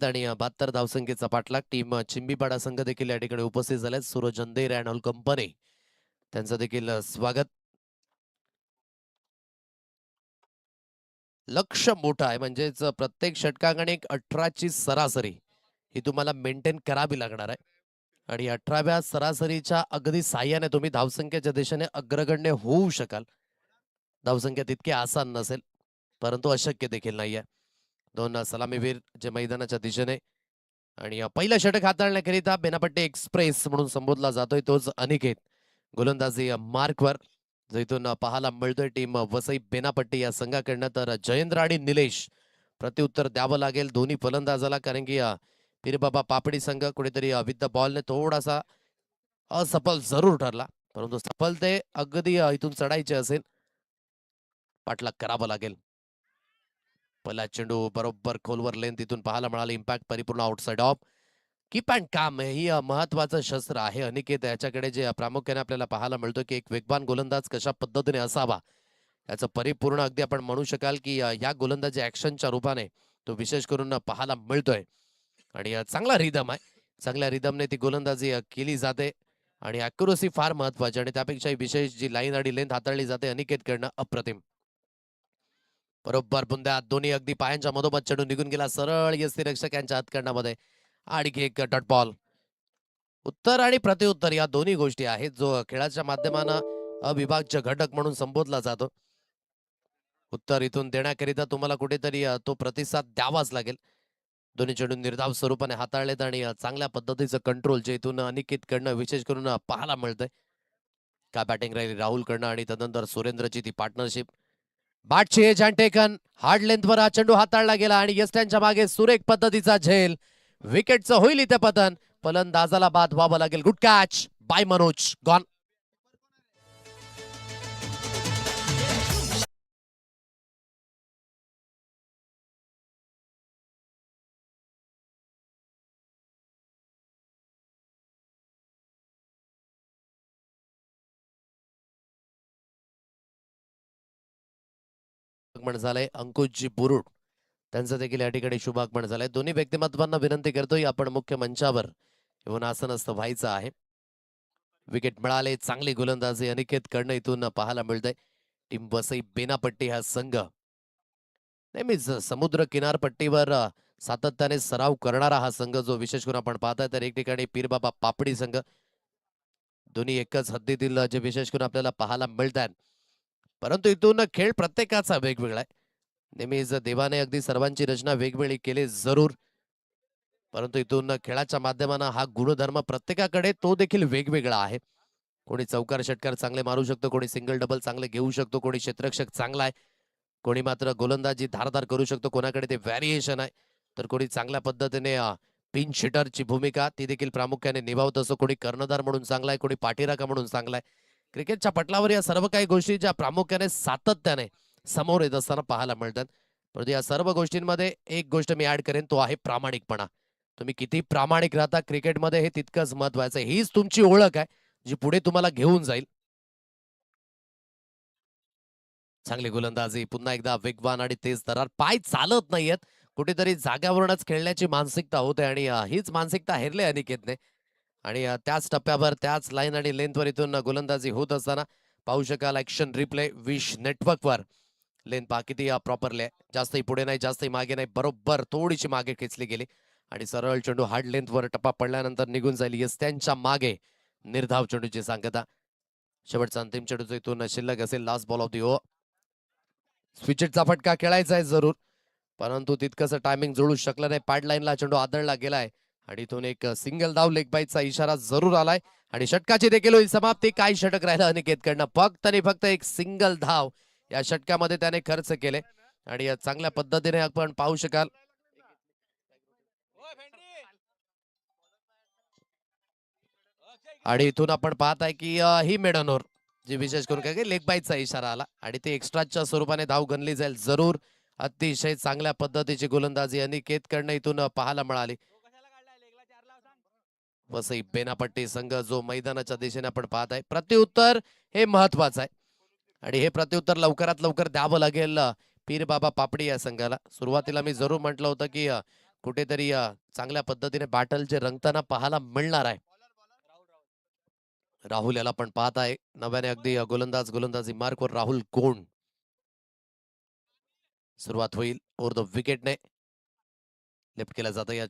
आणि 72 धावसंख्येचा पाठलाग. टीम चिंबीपाडा संघ देखील या ठिकाणी उपस्थित झाले. सूरज अंधेर अँड ऑल कंपनी त्यांचं देखील स्वागत. लक्ष मोठं आहे म्हणजेच प्रत्येक षटकांगणे एक 18ची सरासरी ही तुम्हाला मेंटेन करावी लागणार आहे. आणि 18व्या सरासरीच्या अगदी साह्याने तुम्ही धावसंख्येच्या दिशेने अग्रगण्य होऊ शकाल. धावसंख्या तितकी आसान नसेल, परंतु अशक्य देखील नाहीये. दोन सलामीवीर जे मैदानाच्या दिशेने आणि पहिलं षटक हाताळण्याकरिता बेनापट्टी एक्सप्रेस म्हणून संबोधला जातोय तोच अनिकेत. गोलंदाजी मार्कवर जो इथून पाहायला मिळतोय टीम वसई बेनापट्टी या संघाकडनं. तर जयेंद्र आणि निलेश प्रत्युत्तर द्यावं लागेल दोन्ही फलंदाजाला, कारण की पीरबाबा पापडी संघ कुठेतरी विथ द बॉलने थोडासा असफल जरूर ठरला, परंतु सफलते अगदी इथून चढायचे असेल पाठलाग करावा लागेल. पहिला चेंडू बरोबर खोलवर लेन तिथून पाहायला मिळाले. इम्पॅक्ट परिपूर्ण आउटसाइड ऑफ. कीप अँड काम ही महत्वाचं शस्त्र आहे अनिकेत याच्याकडे, जे प्रामुख्याने आपल्याला पाहायला मिळतो की एक वेगवान गोलंदाज कशा पद्धतीने असावा याचं परिपूर्ण अगदी आपण म्हणू शकाल की या गोलंदाजी ऍक्शनच्या रूपाने तो विशेष करून पाहायला मिळतोय. आणि चांगला रिदम आहे, चांगल्या रिदमने ती गोलंदाजी केली जाते आणि अॅक्युरसी फार महत्वाची आणि त्यापेक्षाही विशेष जी लाईन आणि लेंथ हाताळली जाते अनिकेतकडनं अप्रतिम. बरोबर बुंद्यात दोन्ही अगदी पायांच्या मधोमध चढून निघून गेला सरळ यष्टीरक्षक यांच्या हातकंडामध्ये. आणखी एक डॉट बॉल. उत्तर आणि प्रत्युत्तर या दोन्ही गोष्टी आहेत जो खेळाच्या माध्यमानं अविभाज्य घटक म्हणून संबोधला जातो. उत्तर इथून देण्याकरिता तुम्हाला कुठेतरी तो प्रतिसाद द्यावाच लागेल. दोन्ही चेंडू निर्धाव स्वरूपाने हाताळलेत आणि चांगल्या पद्धतीचं कंट्रोल जे इथून अनिकेतकडनं विशेष करून पाहायला मिळतंय. का बॅटिंग राहिली राहुलकडनं आणि तदनंतर सुरेंद्रची ती पार्टनरशिप. बाटची एज अँड टेकन हार्ड लेंथवर हा चेंडू हाताळला गेला आणि यस्ट्यांच्या मागे सुरेख पद्धतीचा झेल. विकेटचं होईल इथे पतन, फलंदाजाला बाद व्हावं लागेल. Good catch by Manoj. Gone. झालंय अंकुशजी बुरुड त्यांचं देखील या ठिकाणी शुभागमन झालंय. दोन्ही व्यक्तिमत्वांना विनंती करतोय आपण मुख्य मंचावर येऊन आसनस्थ व्हायचं आहे. विकेट मिळाले, चांगली गोलंदाजी अनिकेत कडनं इथून पाहायला मिळतंय. टीम वसई बेनापट्टी हा संघ नेहमीच समुद्र किनारपट्टीवर सातत्याने सराव करणारा हा संघ जो विशेष करून आपण पाहताय. तर एक ठिकाणी पीरबाबा पापडी संघ, दोन्ही एकच हद्दीतील जे विशेष करून आपल्याला पाहायला मिळतात, परंतु इथून खेळ प्रत्येकाचा वेगवेगळा आहे. नेहमीच देवाने अगदी सर्वांची रचना वेगवेगळी केली जरूर, परंतु इथून खेळाच्या माध्यमानं हा गुणधर्म प्रत्येकाकडे तो देखील वेगवेगळा आहे. कोणी चौकार षटकार चांगले मारू शकतो, कोणी सिंगल डबल चांगले घेऊ शकतो, कोणी क्षेत्ररक्षक चांगला आहे, कोणी मात्र गोलंदाजी धारदार करू शकतो, कोणाकडे ते व्हॅरिएशन आहे, तर कोणी चांगल्या पद्धतीने पिन शिटरची भूमिका ती देखील प्रामुख्याने निभावत असतो. कोणी कर्णधार म्हणून चांगला आहे, कोणी पाठीराखा म्हणून चांगला आहे. क्रिकेटच्या पटलावर या सर्व काही गोष्टी ज्या प्रामुख्याने सातत्याने समोर येत असताना पाहायला मिळतात. परंतु या सर्व गोष्टींमध्ये एक गोष्ट मी ऍड करेन, तो आहे प्रामाणिकपणा. तुम्ही किती प्रामाणिक राहता क्रिकेटमध्ये हे तितकंच महत्वाचं आहे. हीच तुमची ओळख आहे जी पुढे तुम्हाला घेऊन जाईल. चांगली गोलंदाजी पुन्हा एकदा वेगवान आणि तेज दरार. पाय चालत नाहीयेत, कुठेतरी जाग्यावरूनच खेळण्याची मानसिकता होते आणि हीच मानसिकता हेरले अनिकेतने. आणि त्याच टप्प्यावर त्याच लाईन आणि लेंथवर इथून गोलंदाजी होत असताना पाहू शकाल ऍक्शन रिप्ले विश नेटवर्कवर. लेन पहा किती प्रॉपरली आहे, जास्तही पुढे नाही जास्तही मागे नाही, बरोबर थोडीशी मागे खेचली गेली आणि सरळ चेंडू हार्ड लेंथवर टप्पा पडल्यानंतर निघून जाईल. यस त्यांच्या मागे निर्धाव चेंडूची सांगता. शेवटचा अंतिम चेंडूचा इथून शिल्लक असेल last ball of the over. स्विचेटचा फटका खेळायचा आहे जरूर, परंतु तितकंसं टायमिंग जुळू शकलं नाही. पॅड लाईनला चेंडू आदळला गेलाय आणि इथून एक सिंगल धाव लेग बाईचा इशारा जरूर आलाय आणि षटकाची देखील होईल समाप्ती. काय षटक राहिलं अनिकेतकडनं, फक्त आणि फक्त एक सिंगल धाव या षटकामध्ये त्याने खर्च केले आणि चांगल्या पद्धतीने आपण पाहू शकाल. आणि इथून आपण पाहत आहे की ही मेडन ओव्हर जी विशेष करून काय लेग बाईचा इशारा आला आणि ते एक्स्ट्राच्या स्वरूपाने धाव गणली जाईल जरूर. अतिशय चांगल्या पद्धतीची गोलंदाजी अनिकेतकडनं इथून पाहायला मिळाली. वसई बेनापट्टी संघ जो मैदानाच्या दिशेने आपण पाहत आहे, प्रत्युत्तर हे महत्वाचं आहे आणि हे प्रत्युत्तर लवकरात लवकर द्यावं लागेल पीर बाबा पापडी या संघाला. सुरुवातीला मी जरूर म्हटलं होतं की कुठेतरी चांगल्या पद्धतीने बॅटल जे रंगताना पाहायला मिळणार आहे. राहुल याला पण पाहत आहे. नव्याने अगदी गोलंदाजी मार्कवर राहुल कोण. सुरुवात होईल ओव्हर द विकेटने. लेफ्ट केलं जातं या